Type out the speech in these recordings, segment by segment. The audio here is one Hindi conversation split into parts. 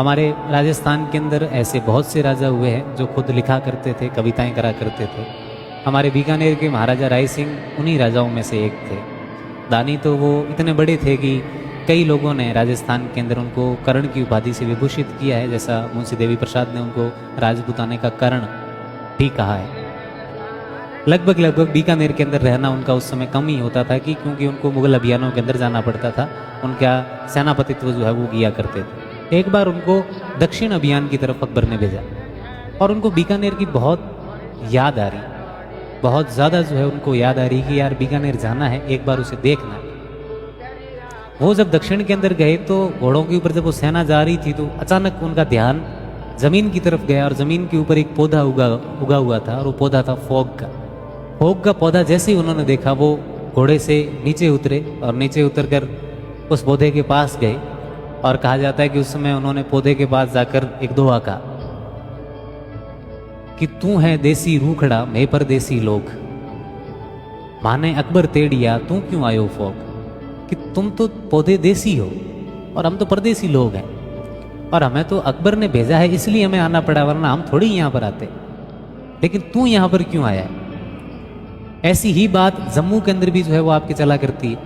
हमारे राजस्थान के अंदर ऐसे बहुत से राजा हुए हैं जो खुद लिखा करते थे, कविताएं करा करते थे। हमारे बीकानेर के महाराजा राय सिंह उन्हीं राजाओं में से एक थे। दानी तो वो इतने बड़े थे कि कई लोगों ने राजस्थान के अंदर उनको कर्ण की उपाधि से विभूषित किया है, जैसा मुंशी देवी प्रसाद ने उनको राजपूताने का कर्ण भी कहा है। लगभग बीकानेर के अंदर रहना उनका उस समय कम ही होता था कि क्योंकि उनको मुगल अभियानों के अंदर जाना पड़ता था, उनका सेनापतित्व जो है वो किया करते थे। एक बार उनको दक्षिण अभियान की तरफ अकबर ने भेजा और उनको बीकानेर की बहुत याद आ रही, बहुत ज़्यादा जो है उनको याद आ रही कि यार बीकानेर जाना है, एक बार उसे देखना है। वो जब दक्षिण के अंदर गए तो घोड़ों के ऊपर जब वो सेना जा रही थी तो अचानक उनका ध्यान जमीन की तरफ गया और जमीन के ऊपर एक पौधा उगा हुआ था और वो पौधा था फोग का। फोग का पौधा जैसे ही उन्होंने देखा वो घोड़े से नीचे उतरे और नीचे उतरकर उस पौधे के पास गए और कहा जाता है कि उस समय उन्होंने पौधे के पास जाकर एक दोहा कहा कि तू है देसी रूखड़ा मैं परदेसी लोग, माने अकबर तेड़िया तू क्यों आयो फोग। कि तुम तो पौधे देसी हो और हम तो परदेसी लोग हैं और हमें तो अकबर ने भेजा है इसलिए हमें आना पड़ा, वरना हम थोड़ी यहाँ पर आते, लेकिन तू यहाँ पर क्यों आया है। ऐसी ही बात जम्मू के अंदर भी जो है वो आपकी चला करती है।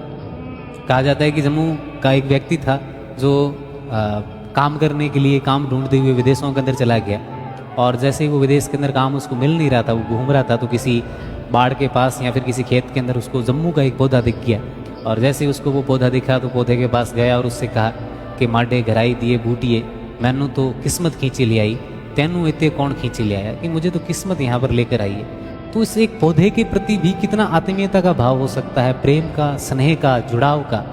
कहा जाता है कि जम्मू का एक व्यक्ति था जो काम करने के लिए काम ढूंढते हुए विदेशों के अंदर चला गया और जैसे ही वो विदेश के अंदर काम उसको मिल नहीं रहा था, वो घूम रहा था, तो किसी बाढ़ के पास या फिर किसी खेत के अंदर उसको जम्मू का एक पौधा दिख गया और जैसे ही उसको वो पौधा दिखा तो पौधे के पास गया और उससे कहा कि माडे घराई दिए बूटिए मैनू तो किस्मत खींची ले आई, तेनू इतने कौन खींची ले आया, कि मुझे तो किस्मत यहाँ पर लेकर आई है। तो इस एक पौधे के प्रति भी कितना आत्मीयता का भाव हो सकता है, प्रेम का, स्नेह का, जुड़ाव का,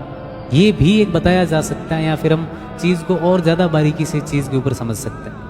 ये भी एक बताया जा सकता है, या फिर हम चीज़ को और ज़्यादा बारीकी से चीज़ के ऊपर समझ सकते हैं।